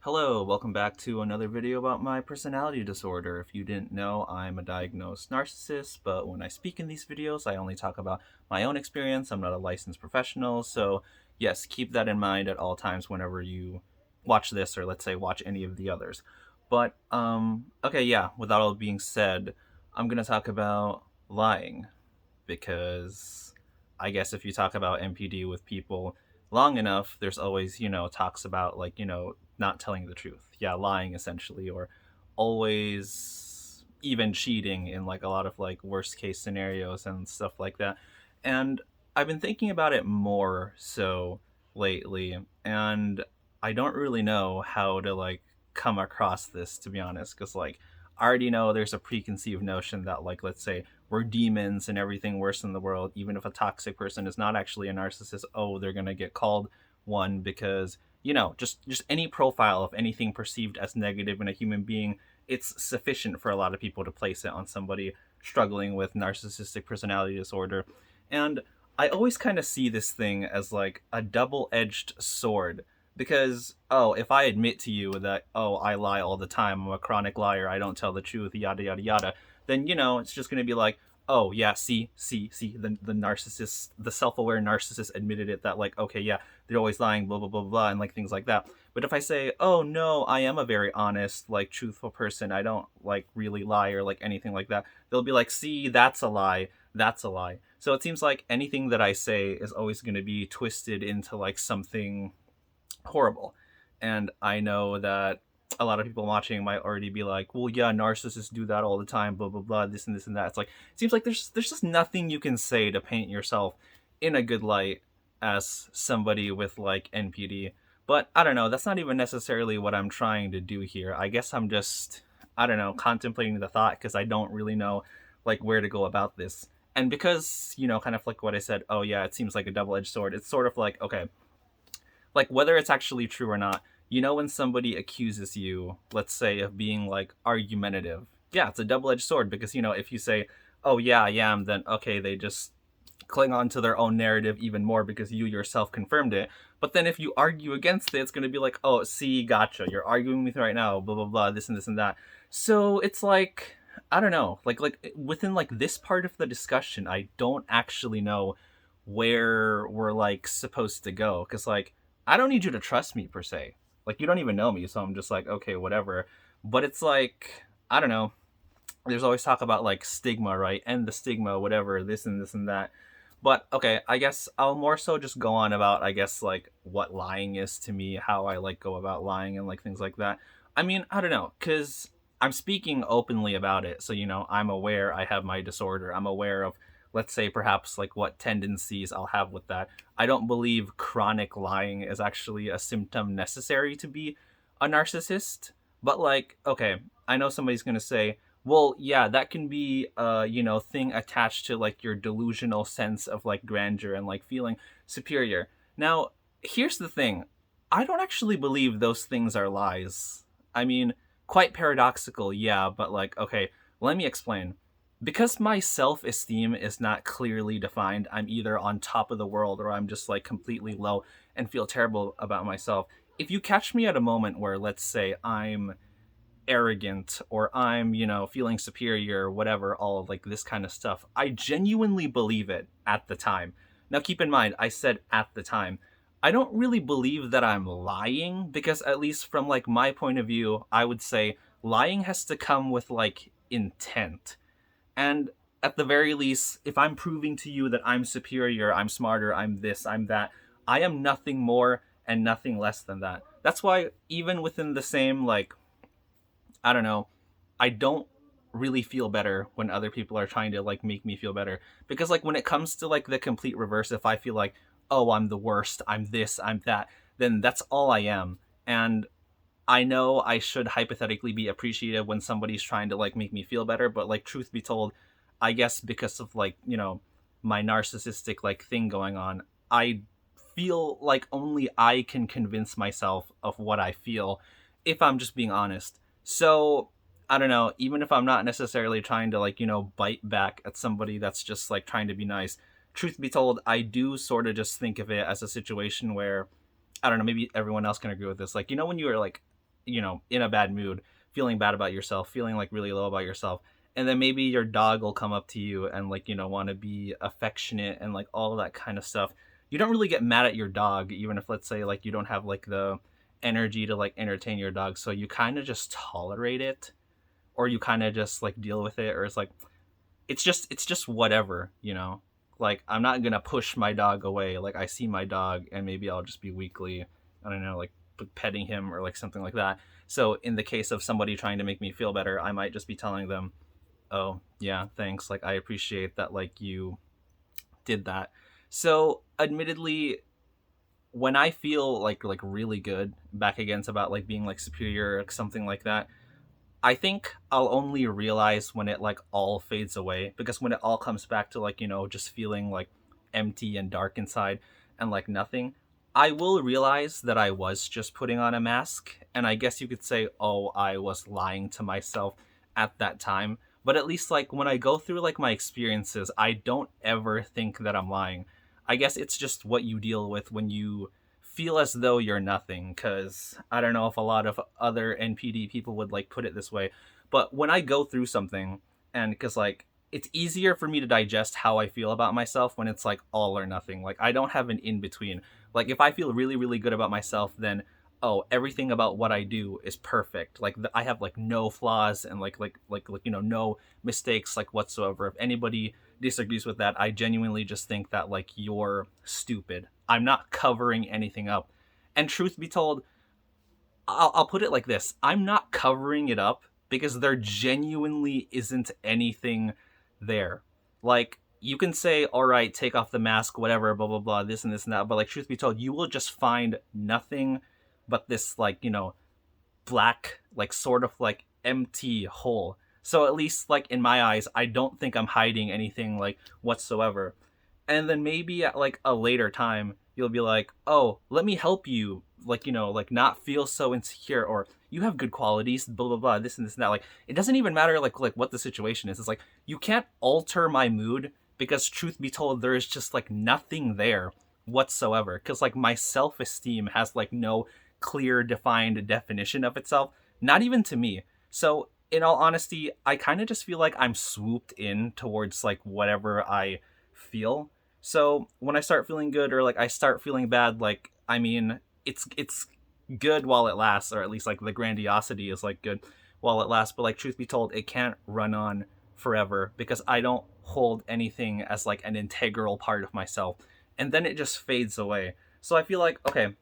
Hello, welcome back to another video about my personality disorder. If you didn't know, I'm a diagnosed narcissist, but when I speak in these videos, I only talk about my own experience. I'm not a licensed professional, so yes, keep that in mind at all times whenever you watch this or let's say watch any of the others. But okay, yeah, with that all being said, I'm going to talk about lying because I guess if you talk about MPD with people long enough, there's always, talks about like, not telling the truth. Yeah, lying essentially, or always even cheating in like a lot of like worst case scenarios and stuff like that. And I've been thinking about it more so lately, and I don't really know how to like come across this, to be honest, because like I already know there's a preconceived notion that like, let's say we're demons and everything worse in the world. Even if a toxic person is not actually a narcissist, oh, they're gonna get called one because just any profile of anything perceived as negative in a human being, it's sufficient for a lot of people to place it on somebody struggling with narcissistic personality disorder. And I always kind of see this thing as like a double-edged sword because if I admit to you that I lie all the time, I'm a chronic liar, I don't tell the truth, yada yada yada, then it's just going to be like, oh yeah, see, the narcissist, the self-aware narcissist admitted it, that like, okay, yeah, they're always lying, blah blah blah blah, and like things like that. But if I say, oh no, I am a very honest, like truthful person, I don't like really lie or like anything like that, they'll be like, see, that's a lie, that's a lie. So it seems like anything that I say is always going to be twisted into like something horrible. And I know that a lot of people watching might already be like, well, yeah, narcissists do that all the time, blah, blah, blah, this and this and that. It's like, it seems like there's just nothing you can say to paint yourself in a good light as somebody with like NPD. But I don't know, that's not even necessarily what I'm trying to do here. I guess I'm just, I don't know, contemplating the thought because I don't really know like where to go about this. And because, kind of like what I said, oh yeah, it seems like a double-edged sword. It's sort of like, okay, like whether it's actually true or not, when somebody accuses you, let's say, of being like argumentative, yeah, it's a double-edged sword because if you say, oh yeah, I am, then okay, they just cling on to their own narrative even more because you yourself confirmed it. But then if you argue against it, it's going to be like, oh, see, gotcha, you're arguing with me right now, blah blah blah, this and that. So it's like, I don't know, like within like this part of the discussion, I don't actually know where we're like supposed to go because like I don't need you to trust me per se. Like you don't even know me, so I'm just like, okay, whatever. But it's like, I don't know. There's always talk about like stigma, right? And the stigma, whatever, this and that. But okay, I guess I'll more so just go on about, I guess, like what lying is to me, how I like go about lying and like things like that. I mean, I don't know, cuz I'm speaking openly about it. So, I'm aware I have my disorder. I'm aware of, let's say, perhaps like what tendencies I'll have with that. I don't believe chronic lying is actually a symptom necessary to be a narcissist. But like, okay, I know somebody's going to say, well, yeah, that can be thing attached to like your delusional sense of like grandeur and like feeling superior. Now, here's the thing. I don't actually believe those things are lies. I mean, quite paradoxical, yeah, but like, okay, let me explain. Because my self-esteem is not clearly defined, I'm either on top of the world or I'm just like completely low and feel terrible about myself. If you catch me at a moment where, let's say, I'm arrogant or I'm, feeling superior, whatever, all of like this kind of stuff, I genuinely believe it at the time. Now, keep in mind, I said at the time. I don't really believe that I'm lying because, at least from like my point of view, I would say lying has to come with like intent. And at the very least, if I'm proving to you that I'm superior, I'm smarter, I'm this, I'm that, I am nothing more and nothing less than that. That's why even within the same like, I don't know, I don't really feel better when other people are trying to like make me feel better because like when it comes to like the complete reverse, if I feel like, oh, I'm the worst, I'm this, I'm that, then that's all I am. And I know I should hypothetically be appreciative when somebody's trying to like make me feel better, but like truth be told, I guess because of like, my narcissistic like thing going on, I feel like only I can convince myself of what I feel if I'm just being honest. So, I don't know, even if I'm not necessarily trying to like, bite back at somebody that's just like trying to be nice, truth be told, I do sort of just think of it as a situation where, I don't know, maybe everyone else can agree with this. Like, when you were like in a bad mood, feeling bad about yourself, feeling like really low about yourself. And then maybe your dog will come up to you and like, want to be affectionate and like all of that kind of stuff. You don't really get mad at your dog, even if, let's say, like you don't have like the energy to like entertain your dog. So you kind of just tolerate it, or you kind of just like deal with it, or it's like, it's just whatever, like I'm not gonna push my dog away. Like I see my dog and maybe I'll just be weakly, I don't know, like petting him or like something like that. So in the case of somebody trying to make me feel better, I might just be telling them, oh yeah, thanks, like I appreciate that, like you did that. So admittedly, when I feel like really good back against about like being like superior or something like that, I think I'll only realize when it like all fades away, because when it all comes back to like, just feeling like empty and dark inside and like nothing, I will realize that I was just putting on a mask. And I guess you could say, oh, I was lying to myself at that time. But at least like when I go through like my experiences, I don't ever think that I'm lying. I guess it's just what you deal with when you feel as though you're nothing, because I don't know if a lot of other NPD people would like put it this way, but when I go through something, and because like it's easier for me to digest how I feel about myself when it's like all or nothing. Like I don't have an in between. Like if I feel really really good about myself, then oh, everything about what I do is perfect. Like I have like no flaws and like no mistakes like whatsoever. If anybody disagrees with that, I genuinely just think that like you're stupid. I'm not covering anything up. And truth be told, I'll put it like this: I'm not covering it up because there genuinely isn't anything there. Like you can say, all right, take off the mask, whatever, blah blah blah, this and this and that, but like truth be told, you will just find nothing but this like black, like sort of like empty hole. So at least like in my eyes, I don't think I'm hiding anything like whatsoever. And then maybe at like a later time, you'll be like, oh, let me help you, like like not feel so insecure, or you have good qualities, blah blah blah, this and this and that. Like it doesn't even matter like what the situation is. It's like you can't alter my mood, because truth be told, there is just like nothing there whatsoever, because like my self-esteem has like no clear defined definition of itself, not even to me. So in all honesty, I kind of just feel like I'm swooped in towards like whatever I feel. So when I start feeling good or like I start feeling bad, like I mean, it's good while it lasts, or at least like the grandiosity is like good while it lasts. But like truth be told, it can't run on forever, because I don't hold anything as like an integral part of myself, and then it just fades away. So I feel like, okay,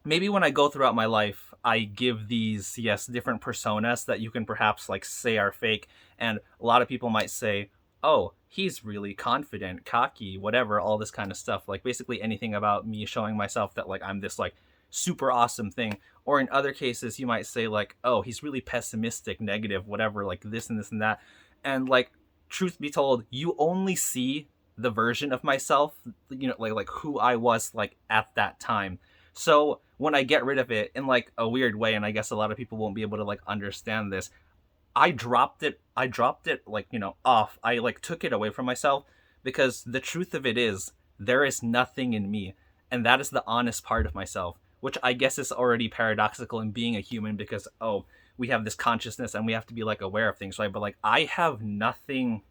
maybe when I go throughout my life, I give these, yes, different personas that you can perhaps like say are fake. And a lot of people might say, oh, he's really confident, cocky, whatever, all this kind of stuff. Like basically anything about me showing myself that like I'm this like super awesome thing. Or in other cases, you might say like, oh, he's really pessimistic, negative, whatever, like this and this and that. And like, truth be told, you only see the version of myself, like who I was like at that time. So when I get rid of it in like a weird way, and I guess a lot of people won't be able to like understand this, I dropped it like, off. I like took it away from myself, because the truth of it is there is nothing in me. And that is the honest part of myself, which I guess is already paradoxical in being a human, because, oh, we have this consciousness and we have to be like aware of things, right? But like I have nothing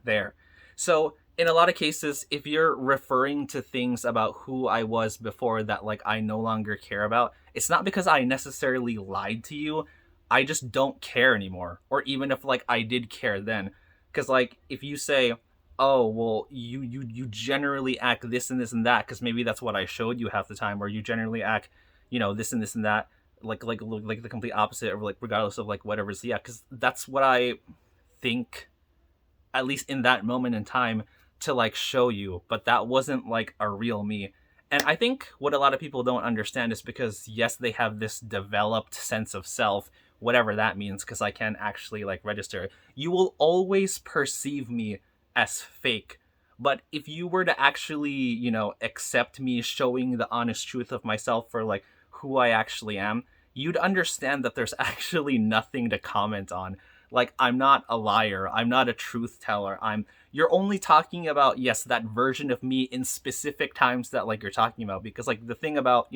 there. So in a lot of cases, if you're referring to things about who I was before that like I no longer care about, it's not because I necessarily lied to you. I just don't care anymore. Or even if like I did care then. Because like if you say, oh well, you generally act this and this and that, because maybe that's what I showed you half the time, or you generally act, this and this and that, like the complete opposite, or like regardless of like whatever's, yeah, because that's what I think, at least in that moment in time, to like show you. But that wasn't like a real me. And I think what a lot of people don't understand is because yes, they have this developed sense of self, whatever that means, because I can't actually like register, you will always perceive me as fake. But if you were to actually, accept me showing the honest truth of myself for like who I actually am, you'd understand that there's actually nothing to comment on. Like I'm not a liar, I'm not a truth teller. You're only talking about, yes, that version of me in specific times that like you're talking about. Because like the thing about,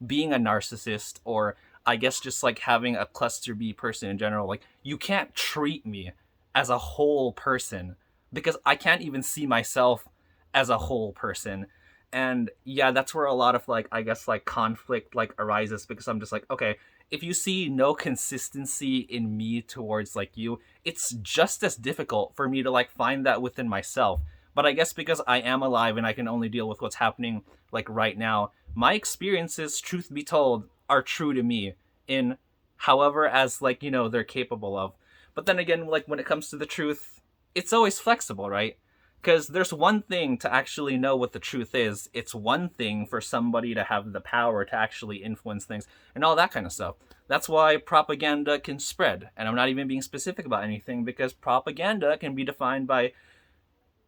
being a narcissist or I guess just like having a cluster B person in general, like you can't treat me as a whole person because I can't even see myself as a whole person. And yeah, that's where a lot of like I guess like conflict like arises because I'm just like, okay, if you see no consistency in me towards like you, it's just as difficult for me to like find that within myself. But I guess because I am alive and I can only deal with what's happening like right now, my experiences, truth be told, are true to me in however as like, they're capable of. But then again, like when it comes to the truth, it's always flexible, right? Because there's one thing to actually know what the truth is. It's one thing for somebody to have the power to actually influence things and all that kind of stuff. That's why propaganda can spread. And I'm not even being specific about anything because propaganda can be defined by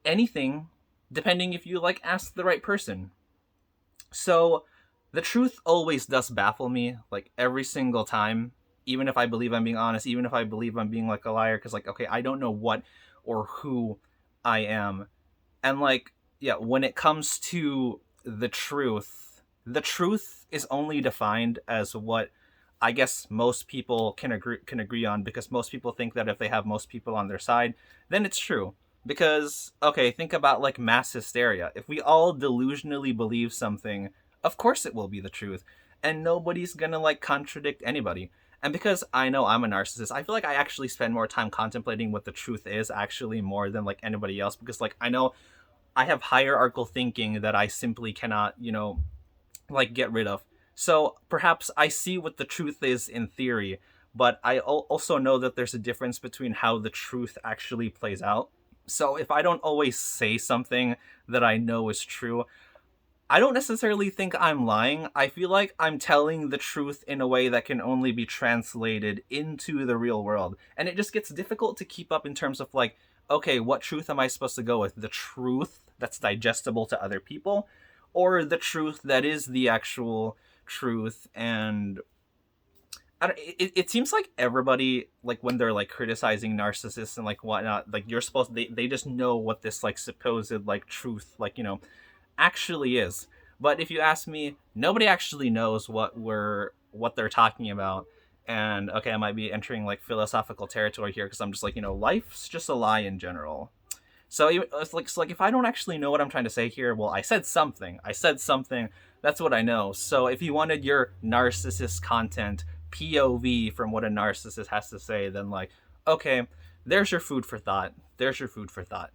anything depending if you like ask the right person. So the truth always does baffle me, like every single time, even if I believe I'm being honest, even if I believe I'm being like a liar, because like, okay, I don't know what or who I am. And like, yeah, when it comes to the truth is only defined as what I guess most people can agree on because most people think that if they have most people on their side, then it's true. Because okay, think about like mass hysteria. If we all delusionally believe something, of course it will be the truth, and nobody's gonna like contradict anybody. And because I know I'm a narcissist, I feel like I actually spend more time contemplating what the truth is actually more than like anybody else because like I know I have hierarchical thinking that I simply cannot, like get rid of. So perhaps I see what the truth is in theory, but I also know that there's a difference between how the truth actually plays out. So if I don't always say something that I know is true, I don't necessarily think I'm lying. I feel like I'm telling the truth in a way that can only be translated into the real world. And it just gets difficult to keep up in terms of like, okay, what truth am I supposed to go with? The truth that's digestible to other people or the truth that is the actual truth? And it seems like everybody like when they're like criticizing narcissists and like whatnot, like you're supposed they just know what this like supposed like truth like actually is. But if you ask me, nobody actually knows what they're talking about. And okay, I might be entering like philosophical territory here because I'm just like, life's just a lie in general. So it's like if I don't actually know what I'm trying to say here, well, I said something. I said something. That's what I know. So if you wanted your narcissist content POV from what a narcissist has to say, then like, okay, there's your food for thought. There's your food for thought.